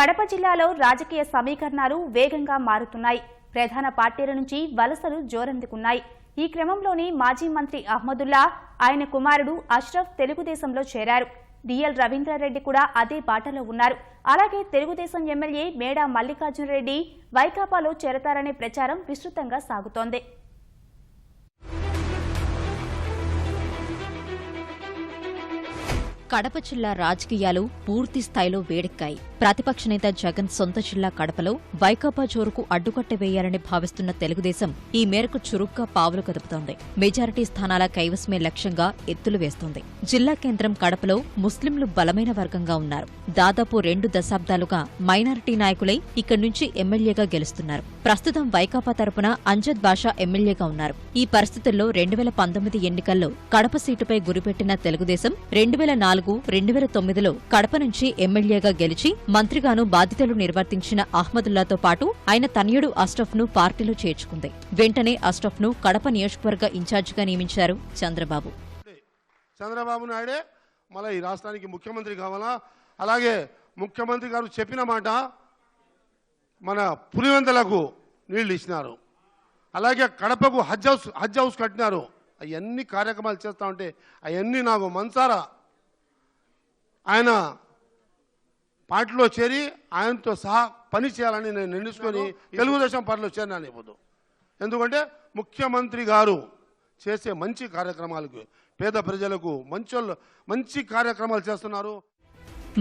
కడప జిల్లాలో రాజకీయ సమీకరణాలు వేగంగా మారుతున్నాయి. ప్రధాన పార్టీల నుంచి వలసలు జోరందుకున్నాయి. ఈ క్రమంలోనే మాజీ మంత్రి అహ్మదుల్లా, ఆయన కుమారుడు అష్రఫ్ తెలుగుదేశంలో చేరారు. డిఎల్ రవీంద్రారెడ్డి కూడా అదే బాటలో ఉన్నారు. అలాగే తెలుగుదేశం ఎమ్మెల్యే మేడా మల్లికార్జునరెడ్డి వైకాపాలో చేరతారనే ప్రచారం విస్తృతంగా సాగుతోంది. కడప జిల్లా రాజకీయాలు పూర్తి స్థాయిలో వేడెక్కాయి. ప్రతిపక్ష నేత జగన్ సొంత జిల్లా కడపలో వైకాపా జోరుకు అడ్డుకట్ట వేయాలని భావిస్తున్న తెలుగుదేశం ఈ మేరకు చురుగ్గా పావులు కదుపుతోంది. మెజారిటీ స్థానాల కైవసమే లక్ష్యంగా ఎత్తులు వేస్తోంది. జిల్లా కేంద్రం కడపలో ముస్లింలు బలమైన వర్గంగా ఉన్నారు. దాదాపు 2 దశాబ్దాలుగా మైనారిటీ నాయకులై ఇక్కడి నుంచి ఎమ్మెల్యేగా గెలుస్తున్నారు. ప్రస్తుతం వైకాపా తరపున అంజద్ బాషా ఎమ్మెల్యేగా ఉన్నారు. ఈ పరిస్థితుల్లో 2019 ఎన్నికల్లో కడప సీటుపై గురిపెట్టిన తెలుగుదేశం 2004-2009లో కడప నుంచి ఎమ్మెల్యేగా గెలిచి మంత్రిగాను బాధ్యతలు నిర్వర్తించిన అహ్మదుల్లాతో పాటు ఆయన తనయుడు అష్రఫ్ ను పార్టీలో చేర్చుకుంది. వెంటనే అష్రఫ్ ను కడప నియోజకవర్గ ఇన్ఛార్జిగా నియమించారు చంద్రబాబు. చంద్రబాబు నాయుడే మళ్ళీ ఈ రాష్ట్రానికి ముఖ్యమంత్రి కావాలా. అలాగే ముఖ్యమంత్రి గారు చెప్పిన మాట మన పులివెందులకు నీళ్లు ఇచ్చినారు. అలాగే కడపకు హజ్ హౌస్ కట్టినారు. అవన్నీ కార్యక్రమాలు చేస్తా ఉంటే అవన్నీ నాకు మనసారా ఆయన పార్టీలో చేరి ఆయనతో సహా పని చేయాలని నేను నిర్ణయించుకొని తెలుగుదేశం పార్టీలో చేరినాను. ఇప్పుడు ఎందుకంటే ముఖ్యమంత్రి గారు చేసే మంచి కార్యక్రమాలకు పేద ప్రజలకు మంచి కార్యక్రమాలు చేస్తున్నారు.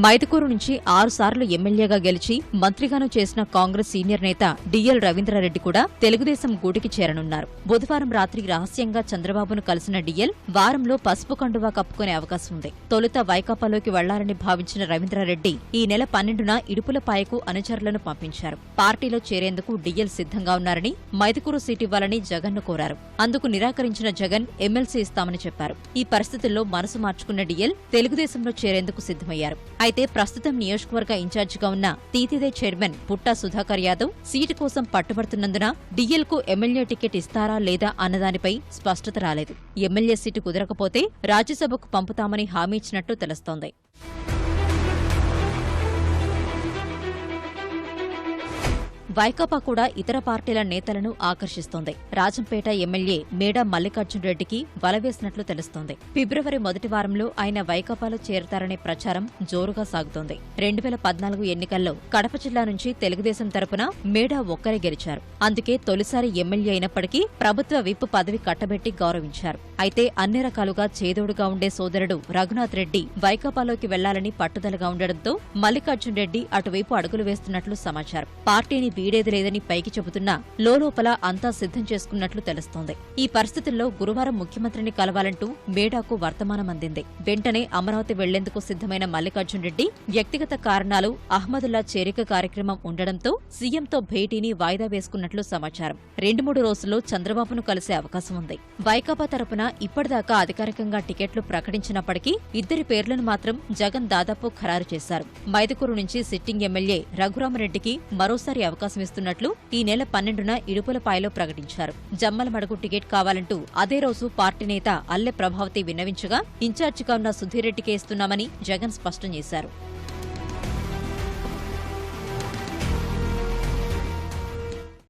మైదుకూరు నుంచి 6 సార్లు ఎమ్మెల్యేగా గెలిచి మంత్రిగాను చేసిన కాంగ్రెస్ సీనియర్ నేత డిఎల్ రవీంద్రారెడ్డి కూడా తెలుగుదేశం గూటికి చేరనున్నారు. బుధవారం రాత్రి రహస్యంగా చంద్రబాబును కలిసిన డిఎల్ వారంలో పసుపు కండువా కప్పుకునే అవకాశం ఉంది. తొలుత వైకాపాలోకి వెళ్లాలని భావించిన రవీంద్రారెడ్డి ఈ నెల 12న ఇడుపులపాయకు అనుచరులను పంపించారు. పార్టీలో చేరేందుకు డిఎల్ సిద్ధంగా ఉన్నారని, మైదుకూరు సీటు ఇవ్వాలని జగన్ను కోరారు. అందుకు నిరాకరించిన జగన్ ఎమ్మెల్సీ ఇస్తామని చెప్పారు. ఈ పరిస్థితుల్లో మనసు మార్చుకున్న డిఎల్ తెలుగుదేశంలో చేరేందుకు సిద్ధమయ్యారు. అయితే ప్రస్తుతం నియోజకవర్గ ఇన్ఛార్జిగా ఉన్న తీతిదే చైర్మన్ పుట్టా సుధాకర్ యాదవ్ సీటు కోసం పట్టుబడుతున్నందున డిఎల్ కు ఎమ్మెల్యే టికెట్ ఇస్తారా లేదా అన్నదానిపై స్పష్టత రాలేదు. ఎమ్మెల్యే సీటు కుదరకపోతే రాజ్యసభకు పంపుతామని హామీ ఇచ్చినట్టు తెలుస్తోంది. వైకాపా కూడా ఇతర పార్టీల నేతలను ఆకర్షిస్తోంది. రాజంపేట ఎమ్మెల్యే మేడా మల్లికార్జునరెడ్డికి వలవేసినట్లు తెలుస్తోంది. ఫిబ్రవరి మొదటి వారంలో ఆయన వైకాపాలో చేరతారనే ప్రచారం జోరుగా సాగుతోంది. 2014 ఎన్నికల్లో కడప జిల్లా నుంచి తెలుగుదేశం తరపున మేడా ఒక్కరే గెలిచారు. అందుకే తొలిసారి ఎమ్మెల్యే అయినప్పటికీ ప్రభుత్వ విప్ పదవి కట్టబెట్టి గౌరవించారు. అయితే అన్ని రకాలుగా చేదోడుగా ఉండే సోదరుడు రఘునాథ్ రెడ్డి వైకాపాలోకి వెళ్లాలని పట్టుదలగా ఉండడంతో మల్లికార్జునరెడ్డి అటువైపు అడుగులు వేస్తున్నట్లు సమాచారం. పార్టీని వీడేది లేదని పైకి చెబుతున్నా లోలోపల అంతా సిద్ధం చేసుకున్నట్లు తెలుస్తోంది. ఈ పరిస్థితుల్లో గురువారం ముఖ్యమంత్రిని కలవాలంటూ మేడాకు వర్తమానం అందింది. వెంటనే అమరావతి వెళ్లేందుకు సిద్ధమైన మల్లికార్జునరెడ్డి వ్యక్తిగత కారణాలు అహ్మదుల్లా చేరిక కార్యక్రమం ఉండడంతో సీఎంతో భేటీని వాయిదా వేసుకున్నట్లు సమాచారం. 2-3 రోజుల్లో చంద్రబాబును కలిసే అవకాశం ఉంది. వైకాపా తరపున ఇప్పటిదాకా అధికారికంగా టికెట్లు ప్రకటించినప్పటికీ 2 పేర్లను మాత్రం జగన్ దాదాపు ఖరారు చేశారు. మైదుకూరు నుంచి సిట్టింగ్ ఎమ్మెల్యే రఘురామరెడ్డికి మరోసారి అవకాశం ఇస్తున్నట్లు ఈ నెల 12న ఇడుపులపాయలో ప్రకటించారు. జమ్మలమడుగు టికెట్ కావాలంటూ అదే రోజు పార్టీ నేత అల్లె ప్రభావతి విన్నవించగా ఇన్ఛార్జిగా ఉన్న సుధీర్ రెడ్డికే ఇస్తున్నామని జగన్ స్పష్టం చేశారు.